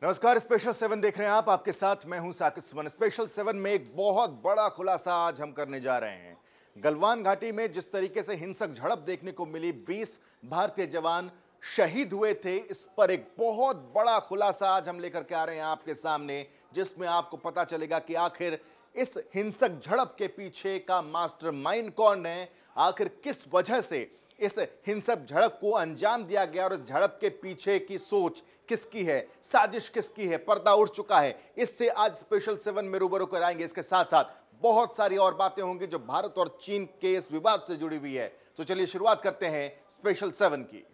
नमस्कार, स्पेशल 7 देख रहे हैं आप। आपके साथ मैं हूं साकिब सुमन। स्पेशल 7 में एक बहुत बड़ा खुलासा आज हम करने जा रहे हैं। गलवान घाटी में जिस तरीके से हिंसक झड़प देखने को मिली, 20 भारतीय जवान शहीद हुए थे, इस पर एक बहुत बड़ा खुलासा आज हम लेकर के आ रहे हैं आपके सामने, जिसमें आपको पता चलेगा कि आखिर इस हिंसक झड़प के पीछे का मास्टरमाइंड कौन है, आखिर किस वजह से इस हिंसक झड़प को अंजाम दिया गया और इस झड़प के पीछे की सोच किसकी है, साजिश किसकी है, पर्दा उठ चुका है। इससे आज स्पेशल 7 में रूबरू कराएंगे। इसके साथ साथ बहुत सारी और बातें होंगी जो भारत और चीन के इस विवाद से जुड़ी हुई है। तो चलिए शुरुआत करते हैं स्पेशल 7 की।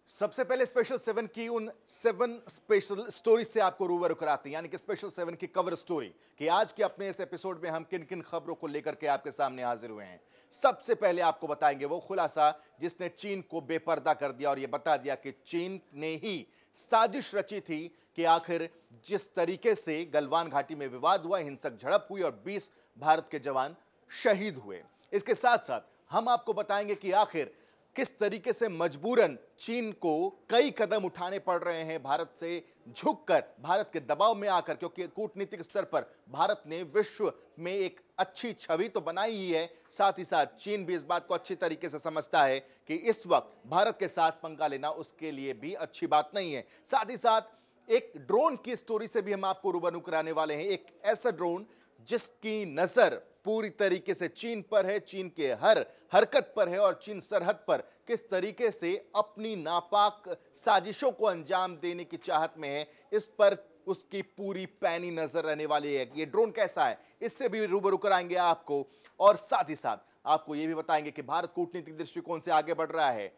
सबसे पहले स्पेशल 7 की उन 7 स्पेशल स्टोरी से आपको रूबरू कराते हैं, यानी कि स्पेशल 7 की कवर स्टोरी, कि आज के अपने इस एपिसोड में हम किन किन खबरों को लेकर के आपके सामने हाजिर हुए हैं। सबसे पहले आपको बताएंगे वो खुलासा जिसने चीन को बेपर्दा कर दिया और यह बता दिया कि चीन ने ही साजिश रची थी कि आखिर जिस तरीके से गलवान घाटी में विवाद हुआ, हिंसक झड़प हुई और 20 भारत के जवान शहीद हुए। इसके साथ साथ हम आपको बताएंगे कि आखिर किस तरीके से मजबूरन चीन को कई कदम उठाने पड़ रहे हैं भारत से झुककर, भारत के दबाव में आकर, क्योंकि कूटनीतिक स्तर पर भारत ने विश्व में एक अच्छी छवि तो बनाई ही है, साथ ही साथ चीन भी इस बात को अच्छी तरीके से समझता है कि इस वक्त भारत के साथ पंगा लेना उसके लिए भी अच्छी बात नहीं है। साथ ही साथ एक ड्रोन की स्टोरी से भी हम आपको रूबरू कराने वाले हैं। एक ऐसा ड्रोन जिसकी नजर पूरी तरीके से चीन पर है, चीन के हर हरकत पर है और चीन सरहद पर किस तरीके से अपनी नापाक साजिशों को अंजाम देने की चाहत में है, इस पर उसकी पूरी पैनी नजर रहने वाली है। ये ड्रोन कैसा है, इससे भी रूबरू कराएंगे आपको। और साथ ही साथ आपको यह भी बताएंगे कि भारत कूटनीतिक दृष्टिकोण से आगे बढ़ रहा है।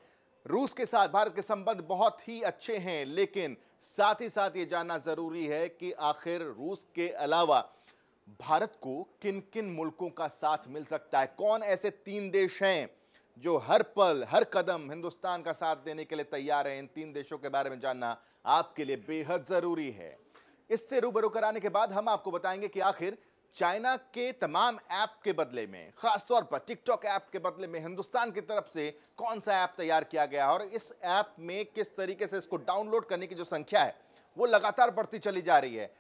रूस के साथ भारत के संबंध बहुत ही अच्छे हैं, लेकिन साथ ही साथ ये जानना जरूरी है कि आखिर रूस के अलावा भारत को किन किन मुल्कों का साथ मिल सकता है। कौन ऐसे 3 देश हैं जो हर पल हर कदम हिंदुस्तान का साथ देने के लिए तैयार हैं। इन 3 देशों के बारे में जानना आपके लिए बेहद जरूरी है। इससे रूबरू कराने के बाद हम आपको बताएंगे कि आखिर चाइना के तमाम ऐप के बदले में, खासतौर पर टिकटॉक ऐप के बदले में, हिंदुस्तान की तरफ से कौन सा ऐप तैयार किया गया और इस ऐप में किस तरीके से इसको डाउनलोड करने की जो संख्या है वो लगातार बढ़ती चली जा रही है,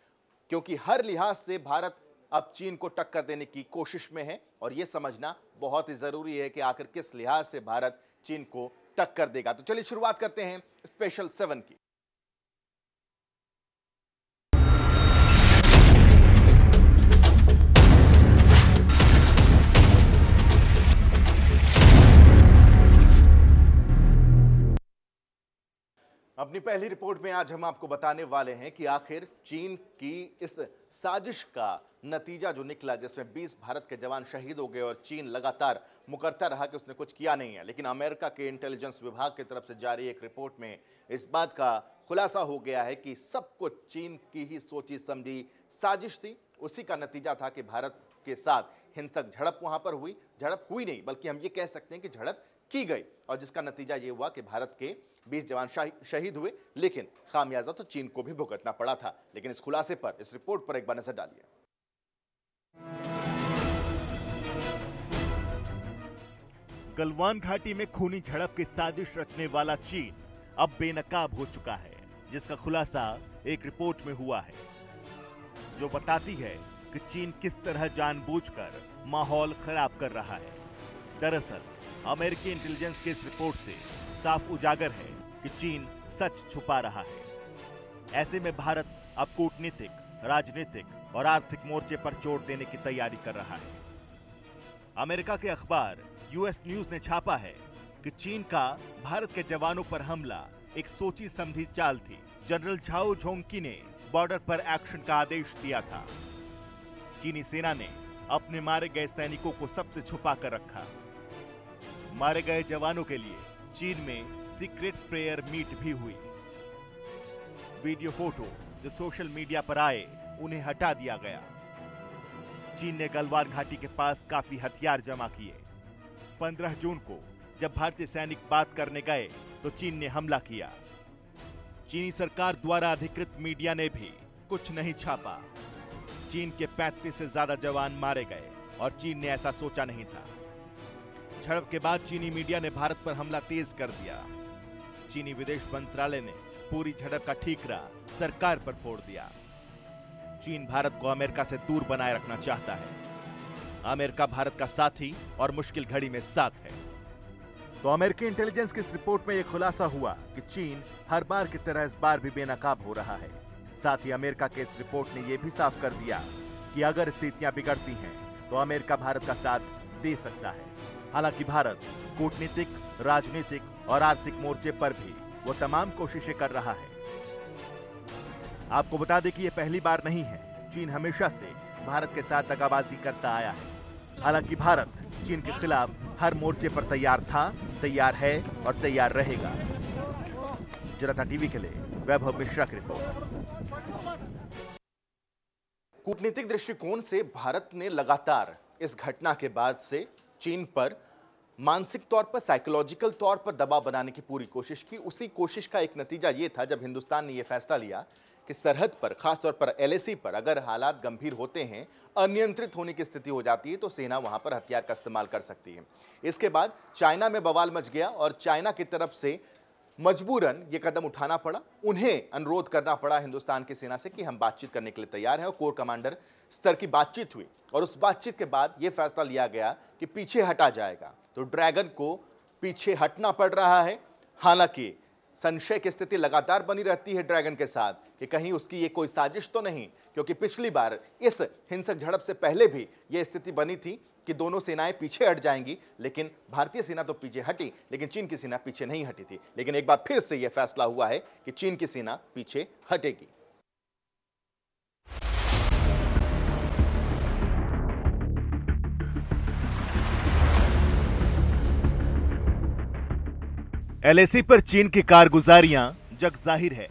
क्योंकि हर लिहाज से भारत अब चीन को टक्कर देने की कोशिश में है और यह समझना बहुत ही जरूरी है कि आखिर किस लिहाज से भारत चीन को टक्कर देगा। तो चलिए शुरुआत करते हैं स्पेशल 7 की। अपनी पहली रिपोर्ट में आज हम आपको बताने वाले हैं कि आखिर चीन की इस साजिश का नतीजा जो निकला, जिसमें 20 भारत के जवान शहीद हो गए और चीन लगातार मुकरता रहा कि उसने कुछ किया नहीं है, लेकिन अमेरिका के इंटेलिजेंस विभाग की तरफ से जारी एक रिपोर्ट में इस बात का खुलासा हो गया है कि सब कुछ चीन की ही सोची समझी साजिश थी। उसी का नतीजा था कि भारत के साथ हिंसक झड़प वहां पर हुई। झड़प हुई नहीं, बल्कि हम ये कह सकते हैं कि झड़प की गई, और जिसका नतीजा ये हुआ कि भारत के 20 जवान शहीद हुए, लेकिन खामियाजा तो चीन को भी भुगतना पड़ा था। लेकिन इस खुलासे पर, इस रिपोर्ट पर एक बार नजर डालिए। गलवान घाटी में खूनी झड़प की साजिश रचने वाला चीन अब बेनकाब हो चुका है, जिसका खुलासा एक रिपोर्ट में हुआ है जो बताती है कि चीन किस तरह जानबूझकर माहौल खराब कर रहा है। दरअसल अमेरिकी इंटेलिजेंस की इस रिपोर्ट से साफ उजागर है कि चीन सच छुपा रहा है। ऐसे में भारत अब कूटनीतिक, राजनीतिक और आर्थिक मोर्चे पर चोट देने की तैयारी कर रहा है। अमेरिका के अखबार यूएस न्यूज ने छापा है कि चीन का भारत के जवानों पर हमला एक सोची समझी चाल थी। जनरल झाओ झोंगकी ने बॉर्डर पर एक्शन का आदेश दिया था। चीनी सेना ने अपने मारे गए सैनिकों को सबसे छुपा कर रखा। मारे गए जवानों के लिए चीन में सीक्रेट प्रेयर मीट भी हुई। वीडियो फोटो जो सोशल मीडिया पर आए, उन्हें हटा दिया गया। चीन ने गलवान घाटी के पास काफी हथियार जमा किए। 15 जून को जब भारतीय सैनिक बात करने गए तो चीन ने हमला किया। चीनी सरकार द्वारा अधिकृत मीडिया ने भी कुछ नहीं छापा। चीन के 35 से ज्यादा जवान मारे गए और चीन ने ऐसा सोचा नहीं था। झड़प के बाद चीनी मीडिया ने भारत पर हमला तेज कर दिया। चीनी विदेश मंत्रालय ने पूरी झड़प का ठीकरा सरकार पर फोड़ दिया। चीन भारत को अमेरिका से दूर बनाए रखना चाहता है। अमेरिका भारत का साथी और मुश्किल घड़ी में साथ है। तो अमेरिकी इंटेलिजेंस की इस रिपोर्ट में यह खुलासा हुआ कि चीन हर बार की तरह इस बार भी बेनकाब हो रहा है। साथ ही अमेरिका के इस रिपोर्ट ने यह भी साफ कर दिया कि अगर स्थितियां बिगड़ती हैं तो अमेरिका भारत का साथ दे सकता है। हालांकि भारत कूटनीतिक, राजनीतिक और आर्थिक मोर्चे पर भी वो तमाम कोशिशें कर रहा है। आपको बता दें कि यह पहली बार नहीं है। चीन हमेशा से भारत के साथ दगाबाजी करता आया है। हालांकि भारत चीन के खिलाफ हर मोर्चे पर तैयार था, तैयार है और तैयार रहेगा। जनता टीवी के लिए वैभव मिश्रा की रिपोर्ट। कूटनीतिक दृष्टिकोण से भारत ने लगातार इस घटना के बाद से चीन पर मानसिक तौर पर, साइकोलॉजिकल तौर पर दबाव बनाने की पूरी कोशिश की। उसी कोशिश का एक नतीजा यह था जब हिंदुस्तान ने यह फैसला लिया कि सरहद पर, खासतौर पर LAC पर अगर हालात गंभीर होते हैं, अनियंत्रित होने की स्थिति हो जाती है, तो सेना वहां पर हथियार का इस्तेमाल कर सकती है। इसके बाद चाइना में बवाल मच गया और चाइना की तरफ से मजबूरन ये कदम उठाना पड़ा। उन्हें अनुरोध करना पड़ा हिंदुस्तान की सेना से कि हम बातचीत करने के लिए तैयार हैं, और कोर कमांडर स्तर की बातचीत हुई और उस बातचीत के बाद यह फैसला लिया गया कि पीछे हटा जाएगा। तो ड्रैगन को पीछे हटना पड़ रहा है। हालांकि संशय की स्थिति लगातार बनी रहती है ड्रैगन के साथ कि कहीं उसकी ये कोई साजिश तो नहीं, क्योंकि पिछली बार इस हिंसक झड़प से पहले भी यह स्थिति बनी थी कि दोनों सेनाएं पीछे हट जाएंगी, लेकिन भारतीय सेना तो पीछे हटी, लेकिन चीन की सेना पीछे नहीं हटी थी। लेकिन एक बार फिर से यह फैसला हुआ है कि चीन की सेना पीछे हटेगी। LAC पर चीन की कारगुजारियां जग जाहिर है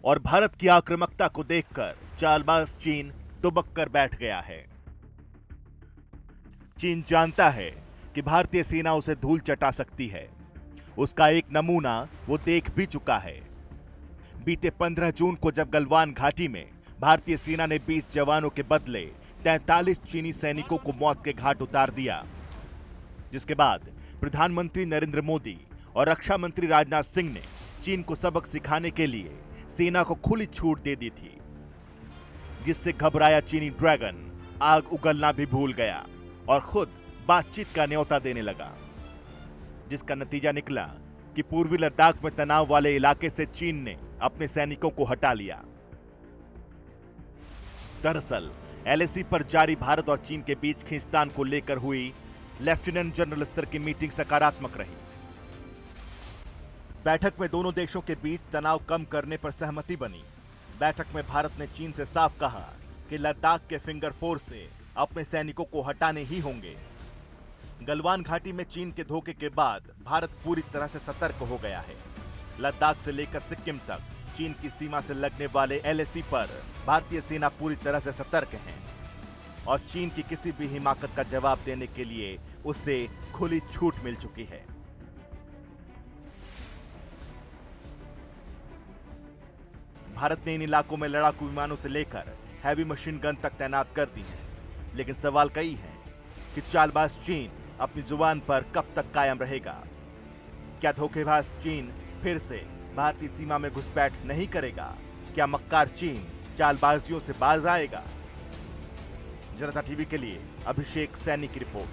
और भारत की आक्रामकता को देखकर चालबाज चीन दुबक कर बैठ गया है। चीन जानता है कि भारतीय सेना उसे धूल चटा सकती है। उसका एक नमूना वो देख भी चुका है। बीते 15 जून को जब गलवान घाटी में भारतीय सेना ने 20 जवानों के बदले 43 चीनी सैनिकों को मौत के घाट उतार दिया, जिसके बाद प्रधानमंत्री नरेंद्र मोदी और रक्षा मंत्री राजनाथ सिंह ने चीन को सबक सिखाने के लिए सेना को खुली छूट दे दी थी, जिससे घबराया चीनी ड्रैगन आग उगलना भी भूल गया और खुद बातचीत का न्योता देने लगा, जिसका नतीजा निकला कि पूर्वी लद्दाख में तनाव वाले इलाके से चीन ने अपने सैनिकों को हटा लिया। दरअसल LAC पर जारी भारत और चीन के बीच खींचतान को लेकर हुई लेफ्टिनेंट जनरल स्तर की मीटिंग सकारात्मक रही। बैठक में दोनों देशों के बीच तनाव कम करने पर सहमति बनी। बैठक में भारत ने चीन से साफ कहा कि लद्दाख के फिंगर 4 से अपने सैनिकों को हटाने ही होंगे। गलवान घाटी में चीन के धोखे के बाद भारत पूरी तरह से सतर्क हो गया है। लद्दाख से लेकर सिक्किम तक चीन की सीमा से लगने वाले LAC पर भारतीय सेना पूरी तरह से सतर्क है और चीन की किसी भी हिमाकत का जवाब देने के लिए उसे खुली छूट मिल चुकी है। भारत ने इन इलाकों में लड़ाकू विमानों से लेकर हैवी मशीन गन तक तैनात कर दी है, लेकिन सवाल कई है कि चालबाज चीन अपनी जुबान पर कब तक कायम रहेगा। क्या धोखेबाज चीन फिर से भारतीय सीमा में घुसपैठ नहीं करेगा? क्या मक्कार चीन चालबाजियों से बाज आएगा? जनता टीवी के लिए अभिषेक सैनी की रिपोर्ट।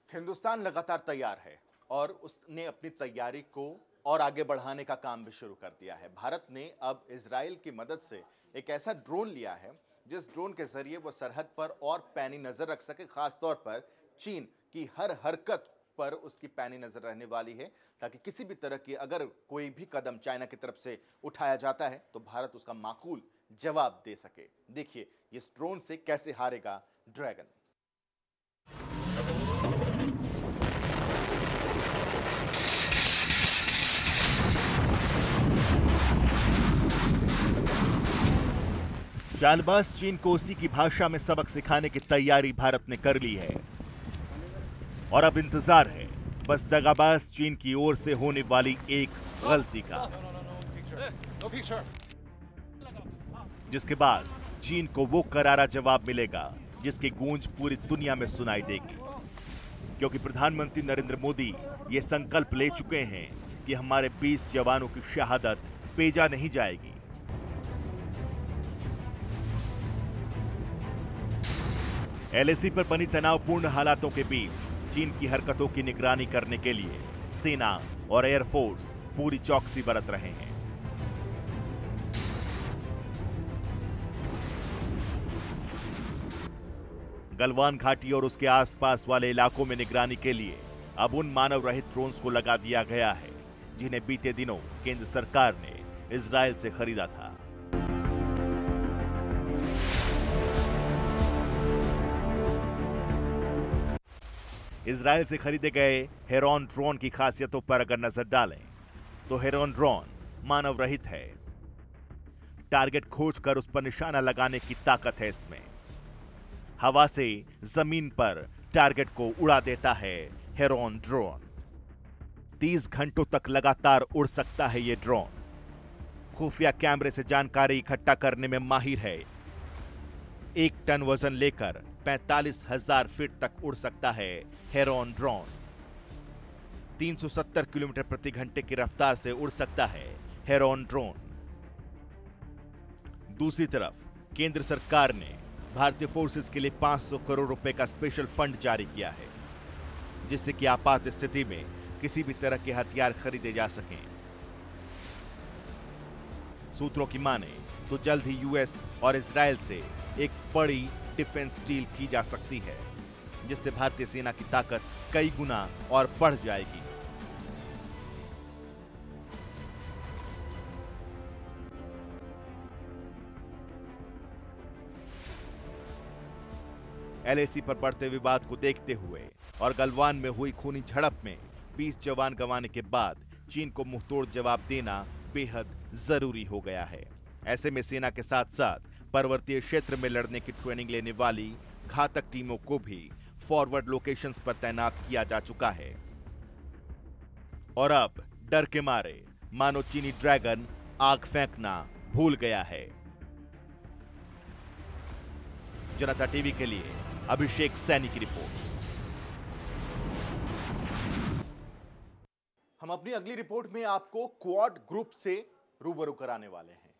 हिंदुस्तान लगातार तैयार है और उसने अपनी तैयारी को और आगे बढ़ाने का काम भी शुरू कर दिया है। भारत ने अब इजराइल की मदद से एक ऐसा ड्रोन लिया है जिस ड्रोन के जरिए वो सरहद पर और पैनी नजर रख सके। खास तौर पर चीन की हर हरकत पर उसकी पैनी नजर रहने वाली है, ताकि किसी भी तरह की अगर कोई भी कदम चाइना की तरफ से उठाया जाता है तो भारत उसका माकूल जवाब दे सके। देखिए इस ड्रोन से कैसे हारेगा ड्रैगन। चालबाज चीन को उसी की भाषा में सबक सिखाने की तैयारी भारत ने कर ली है और अब इंतजार है बस दगाबाज चीन की ओर से होने वाली एक गलती का, जिसके बाद चीन को वो करारा जवाब मिलेगा जिसकी गूंज पूरी दुनिया में सुनाई देगी। क्योंकि प्रधानमंत्री नरेंद्र मोदी ये संकल्प ले चुके हैं कि हमारे 20 जवानों की शहादत पेजा नहीं जाएगी। एलएसी पर बनी तनावपूर्ण हालातों के बीच चीन की हरकतों की निगरानी करने के लिए सेना और एयरफोर्स पूरी चौकसी बरत रहे हैं। गलवान घाटी और उसके आसपास वाले इलाकों में निगरानी के लिए अब उन मानव रहित ड्रोन्स को लगा दिया गया है जिन्हें बीते दिनों केंद्र सरकार ने इजराइल से खरीदा था। इजराइल से खरीदे गए हेरॉन ड्रोन की खासियतों पर अगर नजर डालें तो हेरॉन ड्रोन मानव रहित है। टारगेट खोजकर उस पर निशाना लगाने की ताकत है इसमें। हवा से जमीन पर टारगेट को उड़ा देता है हेरॉन ड्रोन। 30 घंटों तक लगातार उड़ सकता है ये ड्रोन। खुफिया कैमरे से जानकारी इकट्ठा करने में माहिर है। 1 टन वजन लेकर 45,000 फीट तक उड़ सकता है हेरॉन ड्रोन। 370 किलोमीटर प्रति घंटे की रफ्तार से उड़ सकता है हेरॉन ड्रोन। दूसरी तरफ केंद्र सरकार ने भारतीय फोर्सेस के लिए 500 करोड़ रुपए का स्पेशल फंड जारी किया है, जिससे कि आपात स्थिति में किसी भी तरह के हथियार खरीदे जा सकें। सूत्रों की माने तो जल्द ही यूएस और इजराइल से एक बड़ी डिफेंस डील की जा सकती है, जिससे भारतीय सेना की ताकत कई गुना और बढ़ जाएगी। एलएसी पर बढ़ते विवाद को देखते हुए और गलवान में हुई खूनी झड़प में 20 जवान गंवाने के बाद चीन को मुंहतोड़ जवाब देना बेहद जरूरी हो गया है। ऐसे में सेना के साथ साथ पर्वतीय क्षेत्र में लड़ने की ट्रेनिंग लेने वाली घातक टीमों को भी फॉरवर्ड लोकेशंस पर तैनात किया जा चुका है। और अब डर के मारे मानो चीनी ड्रैगन आग फेंकना भूल गया है। जनता टीवी के लिए अभिषेक सैनी की रिपोर्ट। हम अपनी अगली रिपोर्ट में आपको क्वाड ग्रुप से रूबरू कराने वाले हैं।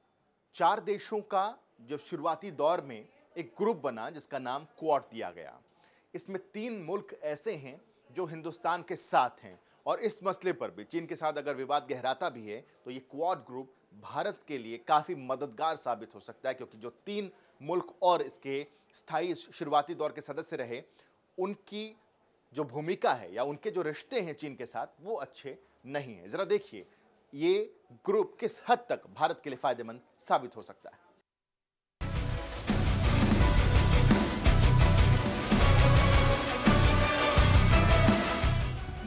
4 देशों का जब शुरुआती दौर में एक ग्रुप बना जिसका नाम क्वाड दिया गया। इसमें 3 मुल्क ऐसे हैं जो हिंदुस्तान के साथ हैं और इस मसले पर भी चीन के साथ अगर विवाद गहराता भी है तो ये क्वाड ग्रुप भारत के लिए काफी मददगार साबित हो सकता है, क्योंकि जो 3 मुल्क और इसके स्थायी शुरुआती दौर के सदस्य रहे उनकी जो भूमिका है या उनके जो रिश्ते हैं चीन के साथ वो अच्छे नहीं है। जरा देखिए ये ग्रुप किस हद तक भारत के लिए फायदेमंद साबित हो सकता है।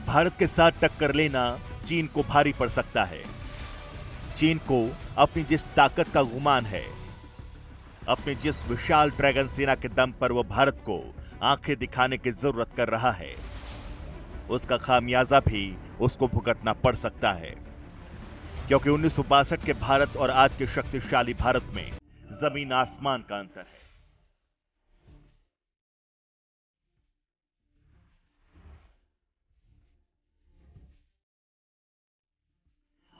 भारत के साथ टक्कर लेना चीन को भारी पड़ सकता है। चीन को अपनी जिस ताकत का गुमान है, अपनी जिस विशाल ड्रैगन सेना के दम पर वह भारत को आंखें दिखाने की जरूरत कर रहा है, उसका खामियाजा भी उसको भुगतना पड़ सकता है। क्योंकि 1962 के भारत और आज के शक्तिशाली भारत में जमीन आसमान का अंतर है।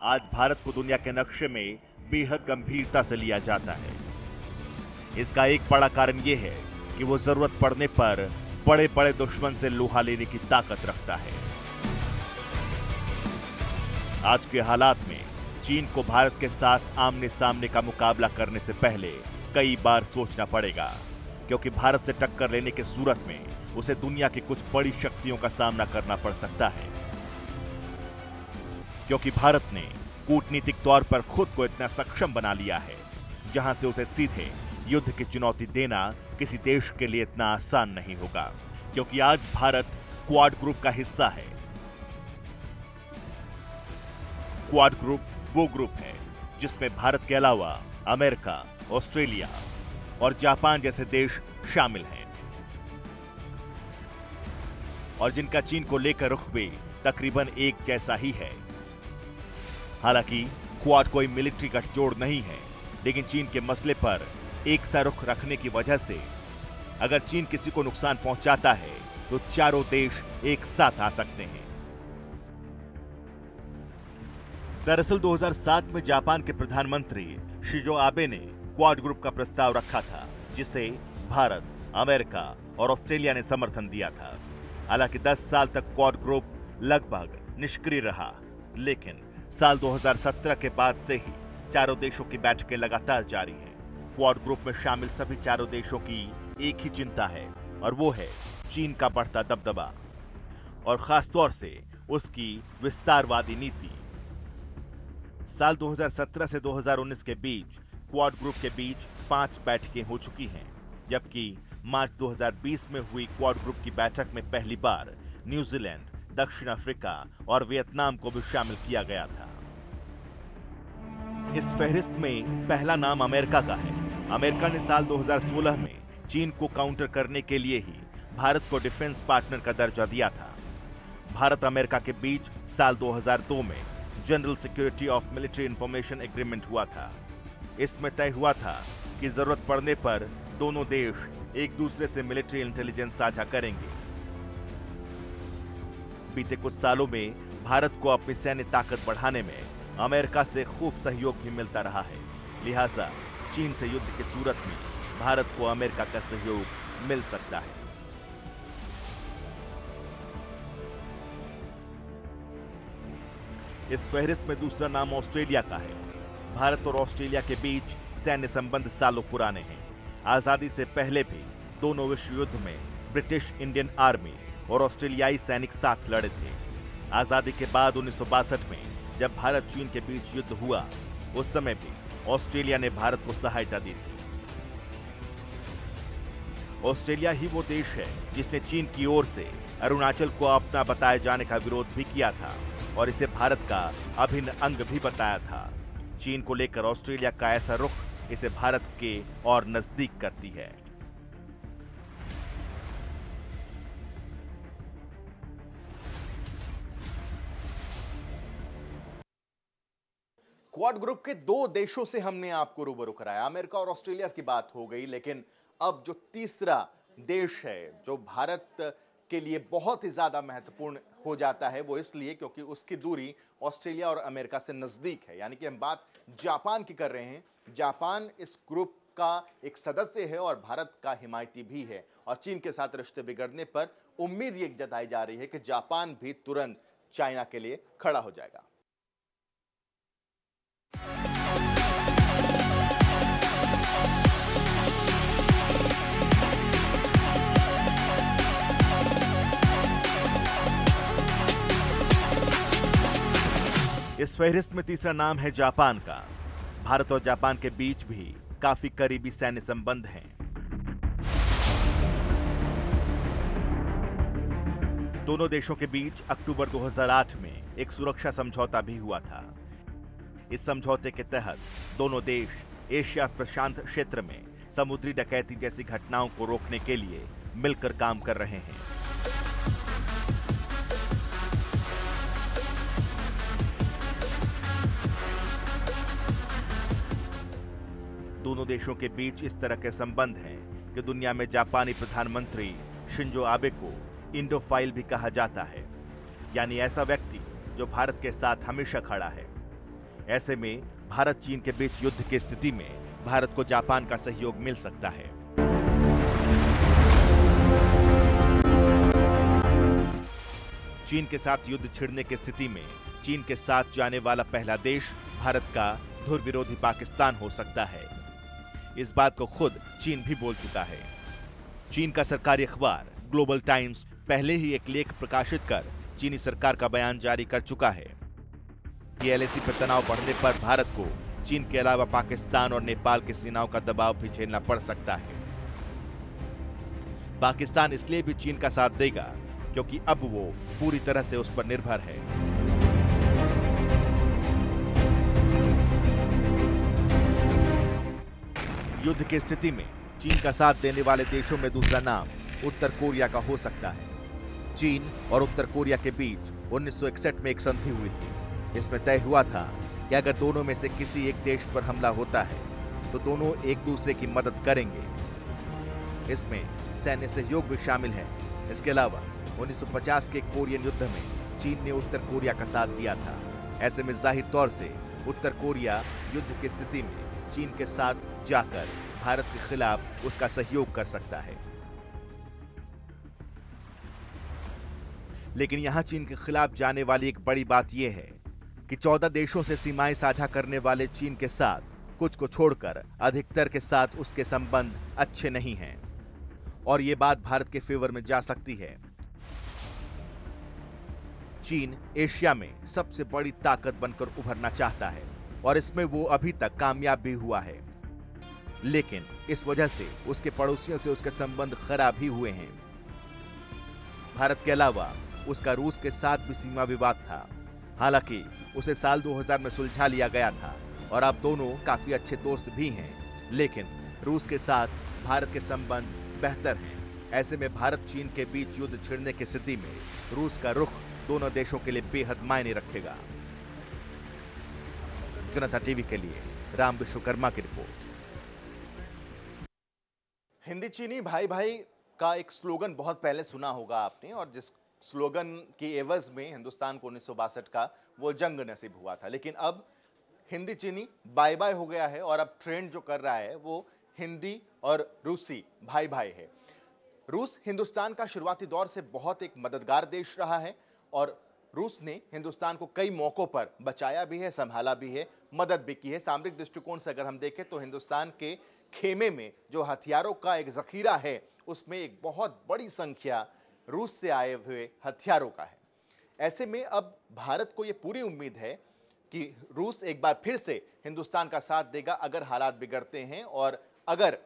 आज भारत को दुनिया के नक्शे में बेहद गंभीरता से लिया जाता है। इसका एक बड़ा कारण यह है कि वो जरूरत पड़ने पर बड़े बड़े दुश्मन से लोहा लेने की ताकत रखता है। आज के हालात में चीन को भारत के साथ आमने सामने का मुकाबला करने से पहले कई बार सोचना पड़ेगा, क्योंकि भारत से टक्कर लेने की सूरत में उसे दुनिया की कुछ बड़ी शक्तियों का सामना करना पड़ सकता है। क्योंकि भारत ने कूटनीतिक तौर पर खुद को इतना सक्षम बना लिया है, जहां से उसे सीधे युद्ध की चुनौती देना किसी देश के लिए इतना आसान नहीं होगा, क्योंकि आज भारत क्वाड ग्रुप का हिस्सा है। क्वाड ग्रुप वो ग्रुप है जिसमें भारत के अलावा अमेरिका, ऑस्ट्रेलिया और जापान जैसे देश शामिल हैं और जिनका चीन को लेकर रुख भी तकरीबन एक जैसा ही है। हालांकि क्वाड कोई मिलिट्री गठजोड़ नहीं है, लेकिन चीन के मसले पर एक सा रुख रखने की वजह से अगर चीन किसी को नुकसान पहुंचाता है तो चारों देश एक साथ आ सकते हैं। दरअसल 2007 में जापान के प्रधानमंत्री शिंजो आबे ने क्वाड ग्रुप का प्रस्ताव रखा था, जिसे भारत, अमेरिका और ऑस्ट्रेलिया ने समर्थन दिया था। हालांकि 10 साल तक क्वाड ग्रुप लगभग निष्क्रिय रहा, लेकिन साल 2017 के बाद से ही चारों देशों की बैठकें लगातार जारी हैं। क्वाड ग्रुप में शामिल सभी चारों देशों की एक ही चिंता है, और वो है चीन का बढ़ता दबदबा और खासतौर से उसकी विस्तारवादी नीति। साल 2017 से 2019 के बीच क्वाड ग्रुप के बीच 5 बैठकें हो चुकी हैं, जबकि मार्च 2020 में हुई क्वाड ग्रुप की बैठक में पहली बार न्यूजीलैंड, दक्षिण अफ्रीका और वियतनाम को भी शामिल किया गया था। इस फहरिस्त में पहला नाम अमेरिका का है। अमेरिका ने साल 2016 में चीन को काउंटर करने के लिए ही भारत को डिफेंस पार्टनर का दर्जा दिया था। भारत अमेरिका के बीच साल 2002 में general security of military information agreement हुआ था। इसमें तय हुआ था कि जरूरत पड़ने पर दोनों देश एक दूसरे से मिलिट्री इंटेलिजेंस साझा करेंगे। बीते कुछ सालों में भारत को अपनी सैन्य ताकत बढ़ाने में अमेरिका से खूब सहयोग भी मिलता रहा है। लिहाजा चीन से युद्ध की सूरत में भारत को अमेरिका का सहयोग मिल सकता है। इस फहरिस्त में दूसरा नाम ऑस्ट्रेलिया का है। भारत और ऑस्ट्रेलिया के बीच सैन्य संबंध सालों पुराने हैं। आजादी से पहले भी दोनों विश्व युद्ध में ब्रिटिश इंडियन आर्मी और ऑस्ट्रेलियाई सैनिक साथ लड़े थे। आजादी के बाद 1962 में जब भारत चीन के बीच युद्ध हुआ, उस समय भी ऑस्ट्रेलिया ने भारत को सहायता दी थी। ऑस्ट्रेलिया ही वो देश है जिसने चीन की ओर से अरुणाचल को अपना बताए जाने का विरोध भी किया था और इसे भारत का अभिन्न अंग भी बताया था। चीन को लेकर ऑस्ट्रेलिया का ऐसा रुख इसे भारत के और नजदीक करती है। क्वाड ग्रुप के 2 देशों से हमने आपको रूबरू कराया। अमेरिका और ऑस्ट्रेलिया की बात हो गई, लेकिन अब जो तीसरा देश है जो भारत के लिए बहुत ही ज्यादा महत्वपूर्ण हो जाता है, वो इसलिए क्योंकि उसकी दूरी ऑस्ट्रेलिया और अमेरिका से नजदीक है। यानी कि हम बात जापान की कर रहे हैं। जापान इस ग्रुप का एक सदस्य है और भारत का हिमायती भी है, और चीन के साथ रिश्ते बिगड़ने पर उम्मीद ये जताई जा रही है कि जापान भी तुरंत चाइना के लिए खड़ा हो जाएगा। इस फहरिस्त में तीसरा नाम है जापान का। भारत और जापान के बीच भी काफी करीबी सैन्य संबंध हैं। दोनों देशों के बीच अक्टूबर 2008 में एक सुरक्षा समझौता भी हुआ था। इस समझौते के तहत दोनों देश एशिया प्रशांत क्षेत्र में समुद्री डकैती जैसी घटनाओं को रोकने के लिए मिलकर काम कर रहे हैं। दोनों देशों के बीच इस तरह के संबंध हैं कि दुनिया में जापानी प्रधानमंत्री शिंजो आबे को इंडोफाइल भी कहा जाता है, यानी ऐसा व्यक्ति जो भारत के साथ हमेशा खड़ा है। ऐसे में भारत चीन के बीच युद्ध की स्थिति में भारत को जापान का सहयोग मिल सकता है। चीन के साथ युद्ध छिड़ने की स्थिति में चीन के साथ जाने वाला पहला देश भारत का धुर विरोधी पाकिस्तान हो सकता है। इस बात को खुद चीन भी बोल चुका है। चीन का सरकारी अखबार ग्लोबल टाइम्स पहले ही एक लेख प्रकाशित कर चीनी सरकार का बयान जारी कर चुका है कि एलएसी पर तनाव बढ़ने पर भारत को चीन के अलावा पाकिस्तान और नेपाल की सेनाओं का दबाव भी झेलना पड़ सकता है। पाकिस्तान इसलिए भी चीन का साथ देगा क्योंकि अब वो पूरी तरह से उस पर निर्भर है। युद्ध की स्थिति में चीन का साथ देने वाले देशों में दूसरा नाम उत्तर कोरिया का हो सकता है। चीन और उत्तर कोरिया के बीच 1961 में एक संधि हुई थी। इसमें तय हुआ था कि अगर दोनों में से किसी एक देश पर हमला होता है तो दोनों एक दूसरे की मदद करेंगे। इसमें सैन्य सहयोग भी शामिल है। इसके अलावा 1950 के कोरियन युद्ध में चीन ने उत्तर कोरिया का साथ दिया था। ऐसे में जाहिर तौर से उत्तर कोरिया युद्ध की स्थिति में चीन के साथ जाकर भारत के खिलाफ उसका सहयोग कर सकता है। लेकिन यहां चीन के खिलाफ जाने वाली एक बड़ी बात यह है कि 14 देशों से सीमाएं साझा करने वाले चीन के साथ कुछ को छोड़कर अधिकतर के साथ उसके संबंध अच्छे नहीं हैं और यह बात भारत के फेवर में जा सकती है। चीन एशिया में सबसे बड़ी ताकत बनकर उभरना चाहता है और इसमें वो अभी तक कामयाब भी हुआ है, लेकिन इस वजह से उसके पड़ोसियों से उसके संबंध खराब ही हुए हैं। भारत के अलावा उसका रूस के साथ भी सीमा विवाद था। हालांकि उसे साल 2000 में सुलझा लिया गया था और अब दोनों काफी अच्छे दोस्त भी हैं, लेकिन रूस के साथ भारत के संबंध बेहतर हैं। ऐसे में भारत चीन के बीच युद्ध छिड़ने की स्थिति में रूस का रुख दोनों देशों के लिए बेहद मायने रखेगा। जनता टीवी के लिए राम विश्वकर्मा की रिपोर्ट। हिंदी चीनी भाई भाई का एक स्लोगन बहुत पहले सुना होगा आपने, और जिस स्लोगन की एवज में हिंदुस्तान को 1962 का वो जंग नसीब हुआ था। लेकिन अब हिंदी चीनी बाय बाय हो गया है और अब ट्रेंड जो कर रहा है वो हिंदी और रूसी भाई भाई है। रूस हिंदुस्तान का शुरुआती दौर से बहुत एक मददगार देश रहा है और रूस ने हिंदुस्तान को कई मौकों पर बचाया भी है, संभाला भी है, मदद भी की है। सामरिक दृष्टिकोण से अगर हम देखें तो हिंदुस्तान के खेमे में जो हथियारों का एक जखीरा है उसमें एक बहुत बड़ी संख्या रूस से आए हुए हथियारों का है। ऐसे में अब भारत को ये पूरी उम्मीद है कि रूस एक बार फिर से हिंदुस्तान का साथ देगा अगर हालात बिगड़ते हैं, और अगर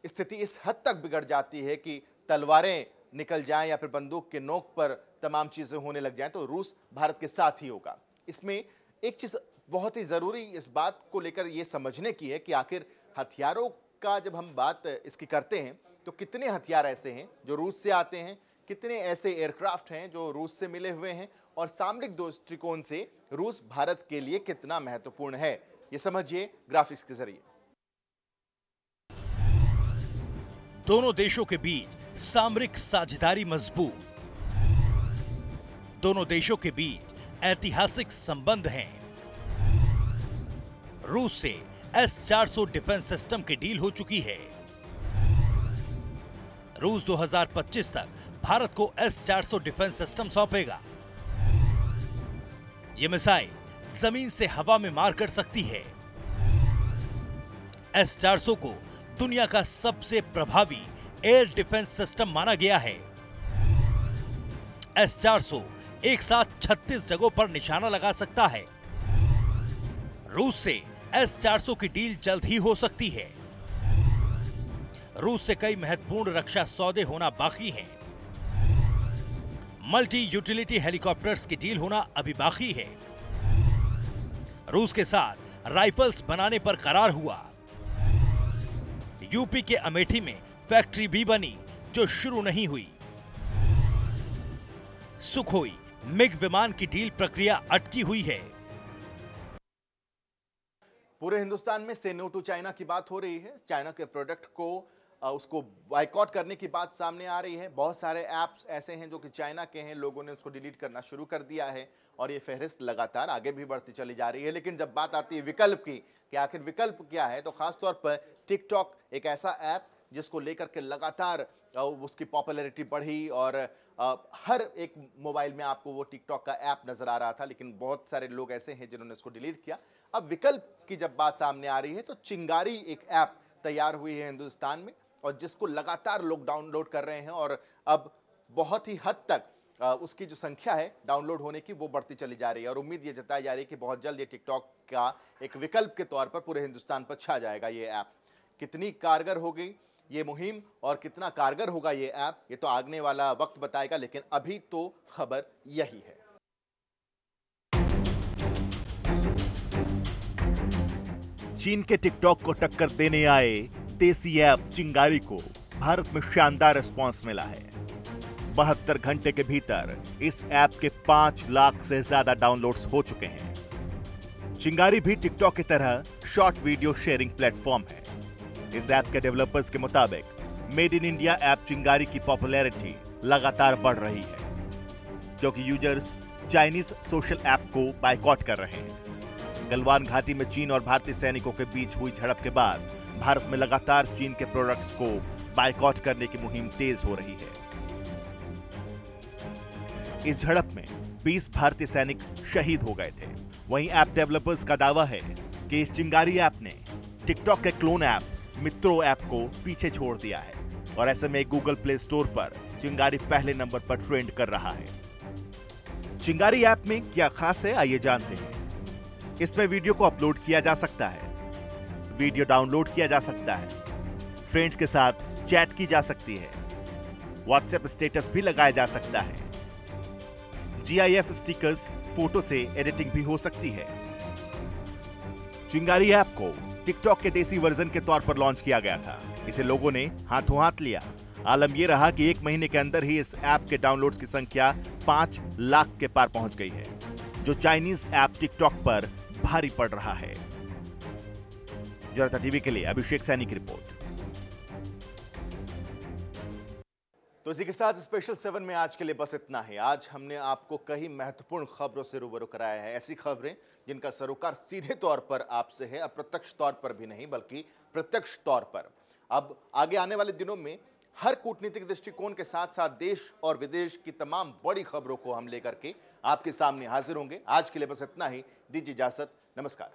स्थिति इस हद तक बिगड़ जाती है कि तलवारें निकल जाएं या फिर बंदूक के नोक पर तमाम चीजें होने लग जाएं, तो रूस भारत के साथ ही होगा। इसमें एक चीज बहुत ही जरूरी इस बात को लेकर यह समझने की है कि आखिर हथियारों का जब हम बात इसकी करते हैं तो कितने हथियार ऐसे हैं जो रूस से आते हैं, कितने ऐसे एयरक्राफ्ट हैं जो रूस से मिले हुए हैं, और सामरिक दृष्टिकोण से रूस भारत के लिए कितना महत्वपूर्ण है, ये समझिए ग्राफिक्स के जरिए। दोनों देशों के बीच सामरिक साझेदारी मजबूत, दोनों देशों के बीच ऐतिहासिक संबंध हैं। रूस से S-400 डिफेंस सिस्टम की डील हो चुकी है। रूस 2025 तक भारत को S-400 डिफेंस सिस्टम सौंपेगा। यह मिसाइल जमीन से हवा में मार कर सकती है। S-400 को दुनिया का सबसे प्रभावी एयर डिफेंस सिस्टम माना गया है। S-400 एक साथ 36 जगहों पर निशाना लगा सकता है। रूस से S-400 की डील जल्द ही हो सकती है। रूस से कई महत्वपूर्ण रक्षा सौदे होना बाकी हैं। मल्टी यूटिलिटी हेलीकॉप्टर्स की डील होना अभी बाकी है। रूस के साथ राइफल्स बनाने पर करार हुआ। यूपी के अमेठी में फैक्ट्री भी बनी जो शुरू नहीं हुई। सुखोई मिग विमान की डील प्रक्रिया अटकी हुई है। पूरे हिंदुस्तान में से नो टू चाइना की बात हो रही है। चाइना के प्रोडक्ट को उसको बाइकआउट करने की बात सामने आ रही है। बहुत सारे ऐप्स ऐसे हैं जो कि चाइना के हैं, लोगों ने उसको डिलीट करना शुरू कर दिया है और ये फहरिस्त लगातार आगे भी बढ़ती चली जा रही है। लेकिन जब बात आती है विकल्प की कि आखिर विकल्प क्या है, तो खासतौर पर टिकटॉक एक ऐसा ऐप जिसको लेकर के लगातार उसकी पॉपुलैरिटी बढ़ी और हर एक मोबाइल में आपको वो टिकटॉक का ऐप नजर आ रहा था, लेकिन बहुत सारे लोग ऐसे हैं जिन्होंने इसको डिलीट किया। अब विकल्प की जब बात सामने आ रही है तो चिंगारी एक ऐप तैयार हुई है हिंदुस्तान में और जिसको लगातार लोग डाउनलोड कर रहे हैं और अब बहुत ही हद तक उसकी जो संख्या है डाउनलोड होने की वो बढ़ती चली जा रही है और उम्मीद ये जताई जा रही है कि बहुत जल्द ये टिकटॉक का एक विकल्प के तौर पर पूरे हिंदुस्तान पर छा जाएगा ये ऐप। कितनी कारगर होगी ये मुहिम और कितना कारगर होगा ये ऐप, ये तो आगने वाला वक्त बताएगा, लेकिन अभी तो खबर यही है। चीन के टिकटॉक को टक्कर देने आए देसी ऐप चिंगारी को भारत में शानदार रिस्पांस मिला है। 72 घंटे के भीतर इस ऐप के 5 लाख से ज्यादा डाउनलोड्स हो चुके हैं। चिंगारी भी टिकटॉक की तरह शॉर्ट वीडियो शेयरिंग प्लेटफॉर्म है। इस ऐप के डेवलपर्स के मुताबिक मेड इन इंडिया ऐप चिंगारी की पॉपुलैरिटी लगातार बढ़ रही है, क्योंकि यूजर्स चाइनीज सोशल ऐप को बायकॉट कर रहे हैं। गलवान घाटी में चीन और भारतीय सैनिकों के बीच हुई झड़प के बाद भारत में लगातार चीन के प्रोडक्ट्स को बायकॉट करने की मुहिम तेज हो रही है। इस झड़प में 20 भारतीय सैनिक शहीद हो गए थे। वहीं ऐप डेवलपर्स का दावा है कि इस चिंगारी ऐप ने टिकटॉक के क्लोन ऐप मित्रो ऐप को पीछे छोड़ दिया है और ऐसे में गूगल प्ले स्टोर पर चिंगारी पहले नंबर पर ट्रेंड कर रहा है। चिंगारी ऐप में क्या खास है, आइए जानते हैं। इसमें वीडियो को अपलोड किया जा सकता है, वीडियो डाउनलोड किया जा सकता है, फ्रेंड्स के साथ चैट की जा सकती है, व्हाट्सएप स्टेटस भी लगाया जा सकता है, GIF स्टिकर्स, फोटो से एडिटिंग भी हो सकती है। चिंगारी ऐप को टिकटॉक के देसी वर्जन के तौर पर लॉन्च किया गया था। इसे लोगों ने हाथों हाथ लिया। आलम यह रहा कि 1 महीने के अंदर ही इस ऐप के डाउनलोड्स की संख्या 5 लाख के पार पहुंच गई है, जो चाइनीज ऐप टिकटॉक पर भारी पड़ रहा है। जनता टीवी के लिए अभिषेक सैनी की रिपोर्ट। तो इसी के साथ स्पेशल 7 में आज के लिए बस इतना ही। आज हमने आपको कई महत्वपूर्ण खबरों से रूबरू कराया है, ऐसी खबरें जिनका सरोकार सीधे तौर पर आपसे है, अप्रत्यक्ष तौर पर भी नहीं बल्कि प्रत्यक्ष तौर पर। अब आगे आने वाले दिनों में हर कूटनीतिक दृष्टिकोण के साथ साथ देश और विदेश की तमाम बड़ी खबरों को हम लेकर के आपके सामने हाजिर होंगे। आज के लिए बस इतना ही। दीजिए इजाजत, नमस्कार।